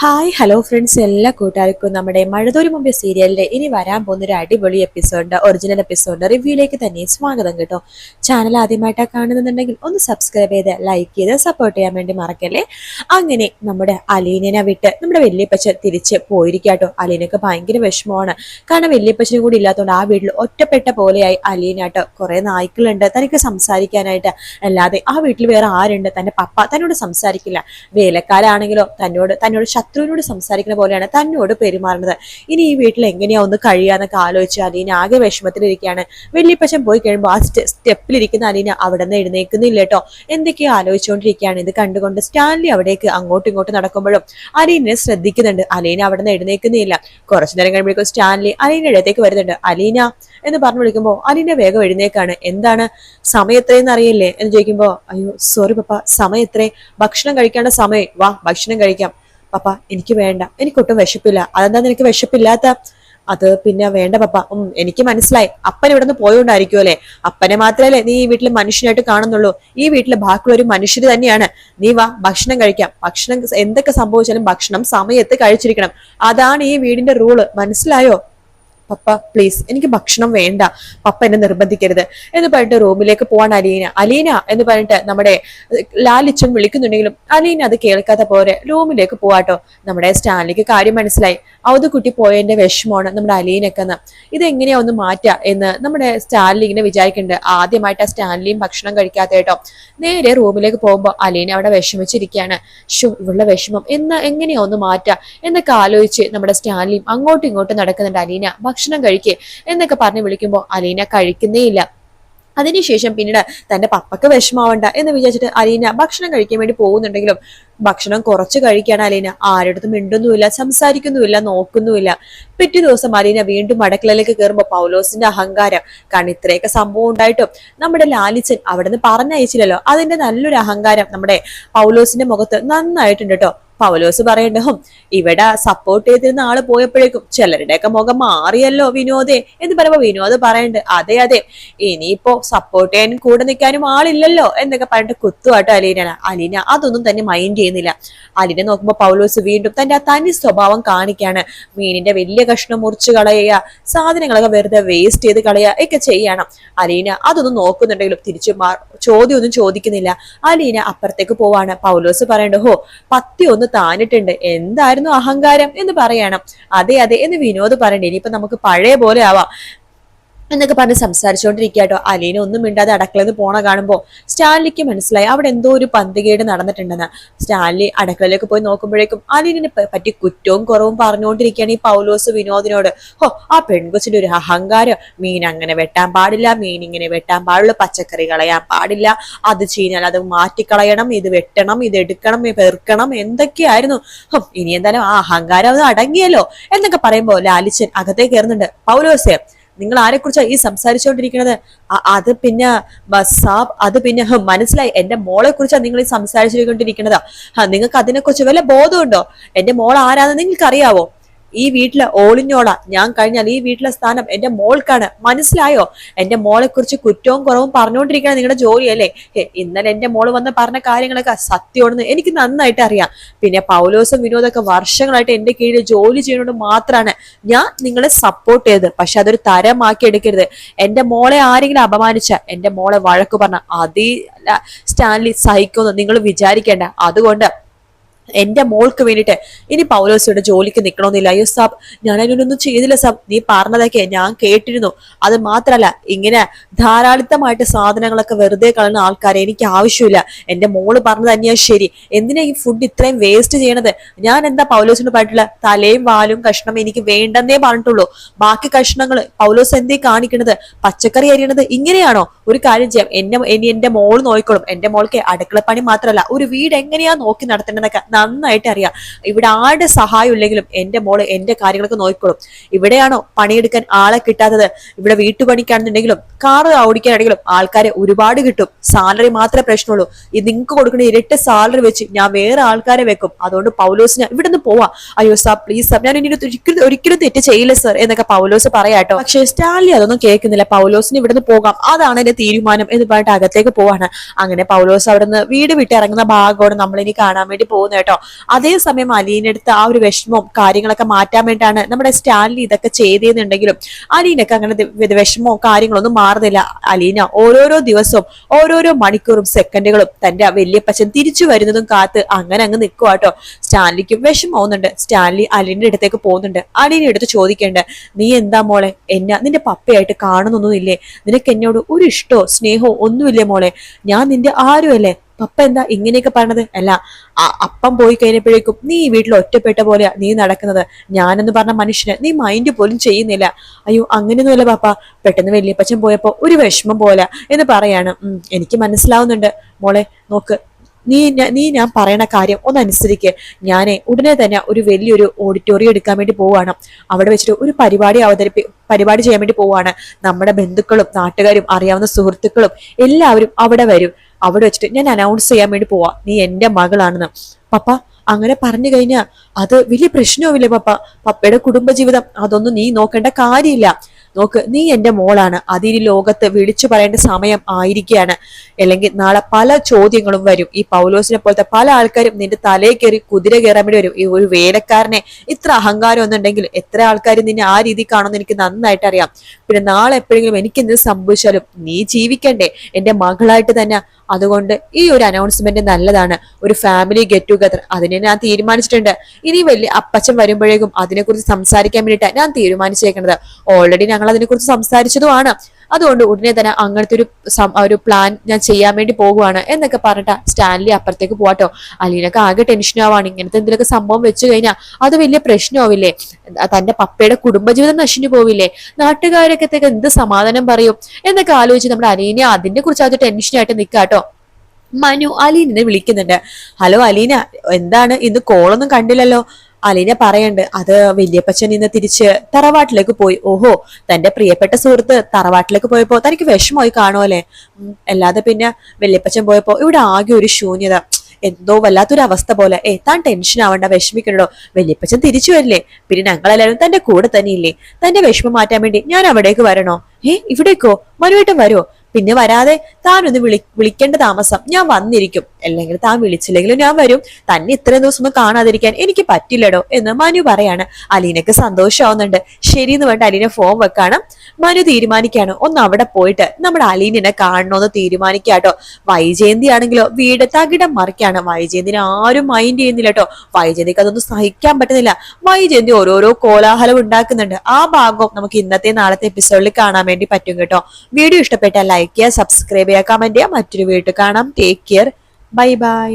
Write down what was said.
Hi hello friends, എല്ലാ കൂട്ടുകാർക്കും നമ്മുടെ മഴതോരു മുമ്പേ സീരിയലിന്റെ ഇനി വരാൻ പോകുന്ന ഒരു അടിപൊളി എപ്പിസോഡിന്റെ ഒറിജിനൽ എപ്പിസോഡിന്റെ റിവ്യൂയിലേക്ക് തന്നെ സ്വാഗതം കേട്ടോ. ചാനൽ ആദ്യമായിട്ടാണ് കാണുന്നുണ്ടെങ്കിൽ ഒന്ന് സബ്സ്ക്രൈബ് ചെയ്ത് ലൈക്ക് ചെയ്ത് സപ്പോർട്ട് ചെയ്യാൻ വേണ്ടി മറക്കല്ലേ. അങ്ങനെ നമ്മുടെ അലീനനെ വിട്ട് നമ്മുടെ വല്യപ്പച്ചൻ തിരിച്ച് പോയിരിക്കാട്ടോ. അലീനക്ക് ഭയങ്കര വിഷമമാണ്. കാരണം വല്യപ്പച്ചനും കൂടി ഇല്ലാത്തതുകൊണ്ട് ആ വീട്ടിൽ ഒറ്റപ്പെട്ട പോലെയായി അലീനാട്ടോ. കുറെ നായ്ക്കളുണ്ട് തനിക്ക് സംസാരിക്കാനായിട്ട്, അല്ലാതെ ആ വീട്ടിൽ വേറെ ആരുണ്ട്? തന്റെ പപ്പ തന്നോട് സംസാരിക്കില്ല. വേലക്കാരാണെങ്കിലോ തന്നോട് ശത്രുവിനോട് സംസാരിക്കുന്ന പോലെയാണ് തന്നോട് പെരുമാറുന്നത്. ഇനി ഈ വീട്ടിൽ എങ്ങനെയാ ഒന്ന് കഴിയാന്നൊക്കെ ആലോചിച്ച് അലീന ആകെ വിഷമത്തിലിരിക്കുകയാണ്. വല്യപ്പച്ചൻ പോയി കഴിയുമ്പോൾ ആ സ്റ്റെപ്പിലിരിക്കുന്ന അലീന അവിടെ നിന്ന് എഴുന്നേക്കുന്നില്ല കേട്ടോ. എന്തൊക്കെയോ ആലോചിച്ചുകൊണ്ടിരിക്കുകയാണ്. ഇത് കണ്ടുകൊണ്ട് സ്റ്റാൻലി അവിടേക്ക് അങ്ങോട്ടും ഇങ്ങോട്ടും നടക്കുമ്പോഴും അലീനെ ശ്രദ്ധിക്കുന്നുണ്ട്. അലീന അവിടെ നിന്ന് എഴുന്നേക്കുന്നില്ല. കുറച്ചു നേരം കഴിയുമ്പോഴേക്കും സ്റ്റാൻലി അലീനയുടെ അടുത്തേക്ക് വരുന്നുണ്ട്. അലീന എന്ന് പറഞ്ഞു വിളിക്കുമ്പോൾ അലീന വേഗം എഴുന്നേക്കാണ്. എന്താണ്, സമയം എത്രയെന്ന് അറിയില്ലേ എന്ന് ചോദിക്കുമ്പോ, അയ്യോ സോറി പപ്പ, സമയം എത്രേ? ഭക്ഷണം കഴിക്കേണ്ട സമയം, വാ ഭക്ഷണം കഴിക്കാം. പപ്പ എനിക്ക് വേണ്ട, എനിക്കൊട്ടും വിശപ്പില്ല. അതെന്താ നിനക്ക് വിശപ്പില്ലാത്ത? അത് പിന്നെ വേണ്ട പപ്പ. എനിക്ക് മനസ്സിലായി, അപ്പൻ ഇവിടെ നിന്ന് പോയോണ്ടായിരിക്കും അല്ലെ. അപ്പനെ മാത്രമല്ലേ നീ ഈ വീട്ടിൽ മനുഷ്യനായിട്ട് കാണുന്നുള്ളൂ. ഈ വീട്ടിൽ ബാക്കിയുള്ള ഒരു മനുഷ്യര് തന്നെയാണ്. നീ വാ ഭക്ഷണം കഴിക്കാം. ഭക്ഷണം എന്തൊക്കെ സംഭവിച്ചാലും ഭക്ഷണം സമയത്ത് കഴിച്ചിരിക്കണം. അതാണ് ഈ വീടിന്റെ റൂള്, മനസ്സിലായോ? പപ്പ പ്ലീസ്, എനിക്ക് ഭക്ഷണം വേണ്ട, പപ്പ എന്നെ നിർബന്ധിക്കരുത് എന്ന് പറഞ്ഞിട്ട് റൂമിലേക്ക് പോവാൻ അലീന എന്ന് പറഞ്ഞിട്ട് നമ്മുടെ ലാലിച്ചൻ വിളിക്കുന്നുണ്ടെങ്കിലും അലീന അത് കേൾക്കാത്ത പോലെ റൂമിലേക്ക് പോവാട്ടോ. നമ്മുടെ സ്റ്റാൻലിക്ക് കാര്യം മനസ്സിലായി. കുട്ടി പോയതിന്റെ വിഷമമാണ് നമ്മുടെ അലീനക്കെന്ന്. ഇതെങ്ങനെയാ ഒന്ന് മാറ്റാ എന്ന് നമ്മുടെ സ്റ്റാൻലി ഇങ്ങനെ വിചാരിക്കുന്നുണ്ട്. ആദ്യമായിട്ട് ആ സ്റ്റാൻലിയും ഭക്ഷണം കഴിക്കാത്ത കേട്ടോ. നേരെ റൂമിലേക്ക് പോകുമ്പോൾ അലീന അവിടെ വിഷമിച്ചിരിക്കുകയാണ്. ഇവളുടെ വിഷമം എങ്ങനെയാ ഒന്ന് മാറ്റാ എന്നൊക്കെ ആലോചിച്ച് നമ്മുടെ സ്റ്റാൻലിയും അങ്ങോട്ടും ഇങ്ങോട്ടും നടക്കുന്നുണ്ട്. അലീന ഭക്ഷണം കഴിക്കേ എന്നൊക്കെ പറഞ്ഞ് വിളിക്കുമ്പോൾ അലീന കഴിക്കുന്നേ ഇല്ല. അതിനുശേഷം പിന്നീട് തന്റെ പപ്പക്ക് വിഷമാവണ്ട എന്ന് വിചാരിച്ചിട്ട് അലീന ഭക്ഷണം കഴിക്കാൻ വേണ്ടി പോകുന്നുണ്ടെങ്കിലും ഭക്ഷണം കുറച്ച് കഴിക്കാണ് അലീന. ആരുടെ മിണ്ടുന്നുമില്ല, സംസാരിക്കുന്നുമില്ല, നോക്കുന്നുമില്ല. പിറ്റേ ദിവസം അലീന വീണ്ടും അടുക്കളയിലേക്ക് കയറുമ്പോൾ പൗലോസിന്റെ അഹങ്കാരം, കാരണം ഇത്രയൊക്കെ സംഭവം ഉണ്ടായിട്ടും നമ്മുടെ ലാലിച്ചൻ അവിടെ നിന്ന് പറഞ്ഞയച്ചില്ലല്ലോ. അതിന്റെ നല്ലൊരു അഹങ്കാരം നമ്മുടെ പൗലോസിന്റെ മുഖത്ത് നന്നായിട്ടുണ്ട് കേട്ടോ. പൗലോസ് പറയണ്ടോ, ഇവിടെ സപ്പോർട്ട് ചെയ്തിരുന്ന ആള് പോയപ്പോഴേക്കും ചിലരുടെയൊക്കെ മുഖം മാറിയല്ലോ വിനോദേ എന്ന് പറയുമ്പോ വിനോദ് പറയണ്ട്, അതെ അതെ, ഇനിയിപ്പോ സപ്പോർട്ട് ചെയ്യാനും കൂടെ നിൽക്കാനും ആളില്ലല്ലോ എന്നൊക്കെ പറഞ്ഞിട്ട് കുത്തുവാട്ടോ അലീന അതൊന്നും തന്നെ മൈൻഡ് ചെയ്യുന്നില്ല. അലീന നോക്കുമ്പോ പൗലോസ് വീണ്ടും തന്റെ ആ തനി സ്വഭാവം കാണിക്കാണ്. മീനിന്റെ വലിയ കഷ്ണം മുറിച്ച് കളയുക, സാധനങ്ങളൊക്കെ വെറുതെ വേസ്റ്റ് ചെയ്ത് കളയുക ഒക്കെ ചെയ്യണം. അലീന അതൊന്നും നോക്കുന്നുണ്ടെങ്കിലും തിരിച്ചു ചോദ്യമൊന്നും ചോദിക്കുന്നില്ല. അലീന അപ്പുറത്തേക്ക് പോവാണ്. പൗലോസ് പറയണ്ടോ, പത്തി ഒന്ന് താനിട്ടുണ്ട്, എന്തായിരുന്നു അഹങ്കാരം എന്ന് പറയണം. അതെ അതെ എന്ന് വിനോദ് പറയണ്ടേ, ഇനിയിപ്പൊ നമുക്ക് പഴയ പോലെ ആവാം എന്നൊക്കെ പറഞ്ഞ് സംസാരിച്ചുകൊണ്ടിരിക്കാട്ടോ. അലീന ഒന്നും മിണ്ടാതെ അടുക്കളയിൽ പോണ കാണുമ്പോ സ്റ്റാൻലിക്ക് മനസ്സിലായി അവിടെ എന്തോ ഒരു പന്തികേട് നടന്നിട്ടുണ്ടെന്ന്. സ്റ്റാൻലി അടുക്കളയിലേക്ക് പോയി നോക്കുമ്പോഴേക്കും അലീനെ പറ്റി കുറ്റവും കുറവും പറഞ്ഞുകൊണ്ടിരിക്കുകയാണ് ഈ പൗലോസ് വിനോദിനോട്. ആ പെൺകൊച്ചിന്റെ ഒരു അഹങ്കാരം, മീൻ അങ്ങനെ വെട്ടാൻ പാടില്ല, മീൻ ഇങ്ങനെ വെട്ടാൻ പാടുള്ളൂ, പച്ചക്കറി കളയാൻ പാടില്ല, അത് ചീഞ്ഞാൽ അത് മാറ്റിക്കളയണം, ഇത് വെട്ടണം, ഇത് എടുക്കണം, പെറുക്കണം, എന്തൊക്കെയായിരുന്നു. ഇനി എന്തായാലും ആ അഹങ്കാരം അത് അടങ്ങിയല്ലോ എന്നൊക്കെ പറയുമ്പോ ലാലിച്ചൻ അകത്തേക്ക് കയറുന്നുണ്ട്. പൗലോസേ, നിങ്ങൾ ആരെക്കുറിച്ചാ ഈ സംസാരിച്ചുകൊണ്ടിരിക്കുന്നത്? അത് പിന്നെ മനസ്സിലായി, എന്റെ മോളെ കുറിച്ചാണ് നിങ്ങൾ ഈ സംസാരിച്ചുകൊണ്ടിരിക്കുന്നതാ. നിങ്ങൾക്ക് അതിനെക്കുറിച്ച് വല്ല ബോധമുണ്ടോ? എന്റെ മോൾ ആരാന്ന് നിങ്ങൾക്ക് അറിയാവോ? ഈ വീട്ടിലെ ഓളിഞ്ഞോളാ ഞാൻ കഴിഞ്ഞാൽ ഈ വീട്ടിലെ സ്ഥാനം എന്റെ മോൾക്കാണ്, മനസ്സിലായോ? എന്റെ മോളെ കുറിച്ച് കുറ്റവും കുറവും പറഞ്ഞുകൊണ്ടിരിക്കണം നിങ്ങളുടെ ജോലിയല്ലേ? ഇന്നലെ എന്റെ മോള് വന്ന് പറഞ്ഞ കാര്യങ്ങളൊക്കെ സത്യമാണെന്ന് എനിക്ക് നന്നായിട്ട് അറിയാം. പിന്നെ പൗലോസും വിനോദൊക്കെ വർഷങ്ങളായിട്ട് എന്റെ കീഴിൽ ജോലി ചെയ്യുന്നത് മാത്രമാണ് ഞാൻ നിങ്ങളെ സപ്പോർട്ട് ചെയ്തത്. പക്ഷെ അതൊരു തരമാക്കി എടുക്കരുത്. എന്റെ മോളെ ആരെങ്കിലും അപമാനിച്ച, എന്റെ മോളെ വഴക്ക് പറഞ്ഞ അതേ സ്റ്റാൻലി സഹിക്കുമെന്ന് നിങ്ങൾ വിചാരിക്കേണ്ട. അതുകൊണ്ട് എന്റെ മോൾക്ക് വേണ്ടിയിട്ട് ഇനി പൗലോസിയുടെ ജോലിക്ക് നിൽക്കണമെന്നില്ല. അയ്യോ സാബ്, ഞാൻ അതിനൊന്നും ചെയ്തില്ല സാബ്, നീ പറഞ്ഞതൊക്കെ ഞാൻ കേട്ടിരുന്നു. അത് മാത്രല്ല, ഇങ്ങനെ ധാരാളിത്തമായിട്ട് സാധനങ്ങളൊക്കെ വെറുതെ കളയുന്ന ആൾക്കാരെ എനിക്ക് ആവശ്യമില്ല. എന്റെ മോള് പറഞ്ഞത് തന്നെയാ ശരി. എന്തിനാ ഈ ഫുഡ് ഇത്രയും വേസ്റ്റ് ചെയ്യണത്? ഞാൻ എന്താ പൗലോസിന് പറഞ്ഞിട്ടുള്ള തലയും വാലും കഷ്ണം എനിക്ക് വേണ്ടെന്നേ പറഞ്ഞിട്ടുള്ളൂ. ബാക്കി കഷ്ണങ്ങള് പൗലോസ് എന്തേ കാണിക്കണത്? പച്ചക്കറി അരിയണത് ഇങ്ങനെയാണോ? ഒരു കാര്യം ചെയ്യാം, എന്റെ മോള് നോക്കിക്കോളും. എന്റെ മോൾക്ക് അടുക്കളപ്പണി മാത്രല്ല, ഒരു വീട് എങ്ങനെയാ നോക്കി നടത്തേണ്ടതൊക്കെ നന്നായിട്ട് അറിയാം. ഇവിടെ ആരുടെ സഹായം ഇല്ലെങ്കിലും എന്റെ മോള് എന്റെ കാര്യങ്ങളൊക്കെ നോക്കിക്കോളും. ഇവിടെയാണോ പണിയെടുക്കാൻ ആളെ കിട്ടാത്തത്? ഇവിടെ വീട്ടുപണിക്കാണെന്നുണ്ടെങ്കിലും കാറ് ഓടിക്കാനാണെങ്കിലും ആൾക്കാരെ ഒരുപാട് കിട്ടും. സാലറി മാത്രമേ പ്രശ്നമുള്ളൂ. ഇത് നിങ്ങൾക്ക് കൊടുക്കുന്ന ഇരട്ട സാലറി വെച്ച് ഞാൻ വേറെ ആൾക്കാരെ വെക്കും. അതുകൊണ്ട് പൗലോസിന് ഇവിടെ നിന്ന് പോവാം. അയ്യോ സാർ പ്ലീസ് സാർ, ഞാൻ ഇനി ഒരിക്കലും തെറ്റ് ചെയ്യില്ല സർ എന്നൊക്കെ പൗലോസ് പറയാട്ടോ. പക്ഷെ സ്റ്റാൻലി അതൊന്നും കേൾക്കുന്നില്ല. പൗലോസിന് ഇവിടുന്ന് പോകാം, അതാണ് എന്റെ തീരുമാനം എന്ന് പറഞ്ഞിട്ട് അകത്തേക്ക് പോവാണ്. അങ്ങനെ പൗലോസ് അവിടെ നിന്ന് വീട് വിട്ട് ഇറങ്ങുന്ന ഭാഗമാണ് നമ്മളിനി കാണാൻ വേണ്ടി പോകുന്നത് കേട്ടോ. കേട്ടോ. അതേസമയം അലീനടുത്ത് ആ ഒരു വിഷമവും കാര്യങ്ങളൊക്കെ മാറ്റാൻ വേണ്ടിയിട്ടാണ് നമ്മുടെ സ്റ്റാൻലി ഇതൊക്കെ ചെയ്തെന്നുണ്ടെങ്കിലും അലീനക്ക് അങ്ങനെ വിഷമവും കാര്യങ്ങളൊന്നും മാറുന്നില്ല. അലീന ഓരോരോ ദിവസവും ഓരോരോ മണിക്കൂറും സെക്കൻഡുകളും തന്റെ വല്യപ്പച്ചൻ തിരിച്ചു വരുന്നതും കാത്ത് അങ്ങനെ അങ്ങ് നിൽക്കുവാട്ടോ. സ്റ്റാൻലിക്കും വിഷമാവുന്നുണ്ട്. സ്റ്റാൻലി അലീനയുടെ അടുത്തേക്ക് പോകുന്നുണ്ട്. അലീന എടുത്ത് ചോദിക്കേണ്ട, നീ എന്താ മോളെ നിന്റെ പപ്പയായിട്ട് കാണുന്നൊന്നുമില്ലേ? നിനക്ക് എന്നോട് ഒരു ഇഷ്ടോ സ്നേഹോ ഒന്നുമില്ലേ മോളെ? ഞാൻ നിന്റെ ആരുമല്ലേ? പപ്പ എന്താ ഇങ്ങനെയൊക്കെ പറഞ്ഞത്? അല്ല, അപ്പം പോയി കഴിഞ്ഞപ്പോഴേക്കും നീ ഈ വീട്ടിൽ ഒറ്റപ്പെട്ട പോലെയാ നീ നടക്കുന്നത്. ഞാനെന്ന് പറഞ്ഞ മനുഷ്യന് നീ മൈൻഡ് പോലും ചെയ്യുന്നില്ല. അയ്യോ അങ്ങനെയൊന്നുമല്ല പപ്പ, പെട്ടെന്ന് വല്യപ്പച്ചൻ പോയപ്പോ ഒരു വിഷമം പോലെ എന്ന് പറയാണ്. എനിക്ക് മനസ്സിലാവുന്നുണ്ട് മോളെ. നോക്ക്, നീ ഞാൻ പറയണ കാര്യം ഒന്ന് അനുസരിക്ക്. ഞാനേ ഉടനെ തന്നെ ഒരു വലിയൊരു ഓഡിറ്റോറിയം എടുക്കാൻ വേണ്ടി പോവാണ്. അവിടെ വെച്ചിട്ട് ഒരു പരിപാടി ചെയ്യാൻ വേണ്ടി പോവാണ്. നമ്മുടെ ബന്ധുക്കളും നാട്ടുകാരും അറിയാവുന്ന സുഹൃത്തുക്കളും എല്ലാവരും അവിടെ വരും. അവിടെ വെച്ചിട്ട് ഞാൻ അനൗൺസ് ചെയ്യാൻ വേണ്ടി പോവാ, നീ എന്റെ മകളാണെന്ന്. പപ്പ അങ്ങനെ പറഞ്ഞു കഴിഞ്ഞാ അത് വലിയ പ്രശ്നവുമില്ല പപ്പ. പപ്പയുടെ കുടുംബജീവിതം അതൊന്നും നീ നോക്കേണ്ട കാര്യമില്ല. നോക്ക്, നീ എന്റെ മോളാണ്. അതിന് ലോകത്ത് വിളിച്ചു പറയേണ്ട സമയം ആയിരിക്കുകയാണ്. അല്ലെങ്കിൽ നാളെ പല ചോദ്യങ്ങളും വരും. ഈ പൗലോസിനെ പോലത്തെ പല ആൾക്കാരും നിന്റെ തലയിൽ കയറി കുതിര കയറാൻ വേണ്ടി വരും. ഈ ഒരു വേലക്കാരനെ ഇത്ര അഹങ്കാരം ഒന്നുണ്ടെങ്കിൽ എത്ര ആൾക്കാർ നിന്നെ ആ രീതി കാണുമെന്ന് എനിക്ക് നന്നായിട്ട് അറിയാം. പിന്നെ നാളെ എപ്പോഴെങ്കിലും എനിക്ക് എന്ത് സംഭവിച്ചാലും നീ ജീവിക്കണ്ടേ എന്റെ മകളായിട്ട് തന്നെ. അതുകൊണ്ട് ഈ ഒരു അനൗൺസ്മെന്റ് നല്ലതാണ്. ഒരു ഫാമിലി ഗെറ്റ് ടുഗദർ അതിനെ ഞാൻ തീരുമാനിച്ചിട്ടുണ്ട്. ഇനി വലിയ അപ്പച്ചൻ വരുമ്പോഴേക്കും അതിനെക്കുറിച്ച് സംസാരിക്കാൻ വേണ്ടിയിട്ടാണ് ഞാൻ തീരുമാനിച്ചേക്കുന്നത്. ഓൾറെഡി ഞങ്ങൾ അതിനെക്കുറിച്ച് സംസാരിച്ചതുമാണ്. അതുകൊണ്ട് ഉടനെ തന്നെ അങ്ങനത്തെ ഒരു പ്ലാൻ ഞാൻ ചെയ്യാൻ വേണ്ടി പോകുവാണ് എന്നൊക്കെ പറഞ്ഞിട്ട് സ്റ്റാൻലി അപ്പുറത്തേക്ക് പോവാട്ടോ. അലീനക്ക് ആകെ ടെൻഷൻ ആവാണ്. ഇങ്ങനത്തെ എന്തെങ്കിലുമൊക്കെ സംഭവം വെച്ചു കഴിഞ്ഞാൽ അത് വലിയ പ്രശ്നമാവില്ലേ? തന്റെ പപ്പയുടെ കുടുംബജീവിതം നശിഞ്ഞു പോവില്ലേ? നാട്ടുകാരൊക്കെ എന്ത് സമാധാനം പറയും എന്നൊക്കെ ആലോചിച്ച് നമ്മുടെ അലീന അതിനെ കുറിച്ച് അത് ടെൻഷനായിട്ട് നിൽക്കാട്ടോ. മനു അലീനെ വിളിക്കുന്നുണ്ട്. ഹലോ അലീന, എന്താണ് ഇന്ന് കോളൊന്നും കണ്ടില്ലല്ലോ? അലീന പറയണ്ട്, അത് വല്യപ്പച്ചൻ ഇന്ന് തിരിച്ച് തറവാട്ടിലേക്ക് പോയി. ഓഹോ, തന്റെ പ്രിയപ്പെട്ട സുഹൃത്ത് തറവാട്ടിലേക്ക് പോയപ്പോ തനിക്ക് വിഷമമായി കാണുമല്ലേ? അല്ലാതെ പിന്നെ വല്യപ്പച്ചൻ പോയപ്പോ ഇവിടെ ആകെ ഒരു ശൂന്യത, എന്തോ വല്ലാത്തൊരു അവസ്ഥ പോലെ. താൻ ടെൻഷൻ ആവണ്ട, വിഷമിക്കണോ. വല്യപ്പച്ചൻ തിരിച്ചു വരില്ലേ? പിന്നെ ഞങ്ങളെല്ലാരും തന്റെ കൂടെ തന്നെ ഇല്ലേ? തന്റെ വിഷമം മാറ്റാൻ വേണ്ടി ഞാൻ അവിടേക്ക് വരണോ? ഇവിടേക്കോ? മനുവേട്ടൻ വരുമോ? പിന്നെ വരാതെ താനൊന്ന് വിളിക്കേണ്ട താമസം, ഞാൻ വന്നിരിക്കും. അല്ലെങ്കിൽ താൻ വിളിച്ചില്ലെങ്കിലും ഞാൻ വരും. തന്നെ ഇത്രയും ദിവസം ഒന്നും കാണാതിരിക്കാൻ എനിക്ക് പറ്റില്ലടോ എന്ന് മനു പറയാണ്. അലീനക്ക് സന്തോഷമാവുന്നുണ്ട്. ശരിയെന്ന് വേണ്ട അലീന ഫോൺ വെക്കാണ്. മനു തീരുമാനിക്കാണ് ഒന്ന് അവിടെ പോയിട്ട് നമ്മുടെ അലീനെ കാണണമെന്ന് തീരുമാനിക്കാട്ടോ. വൈജയന്തി ആണെങ്കിലോ വീട് തകിടം മറിക്കാണ്. വൈജയന്തിനെ ആരും മൈൻഡ് ചെയ്യുന്നില്ല കേട്ടോ. വൈജയന്തിക്ക് അതൊന്നും സഹിക്കാൻ പറ്റുന്നില്ല. വൈജയന്തി ഓരോരോ കോലാഹലം ഉണ്ടാക്കുന്നുണ്ട്. ആ ഭാഗവും നമുക്ക് ഇന്നത്തെ നാളത്തെ എപ്പിസോഡിൽ കാണാൻ വേണ്ടി പറ്റും കേട്ടോ. വീഡിയോ ഇഷ്ടപ്പെട്ടാൽ ലൈക്ക് ചെയ്യുക, സബ്സ്ക്രൈബ് ചെയ്യുക, കമന്റ് ചെയ്യുക. മറ്റൊരു വീഡിയോ കാണാം. Take care, bye bye.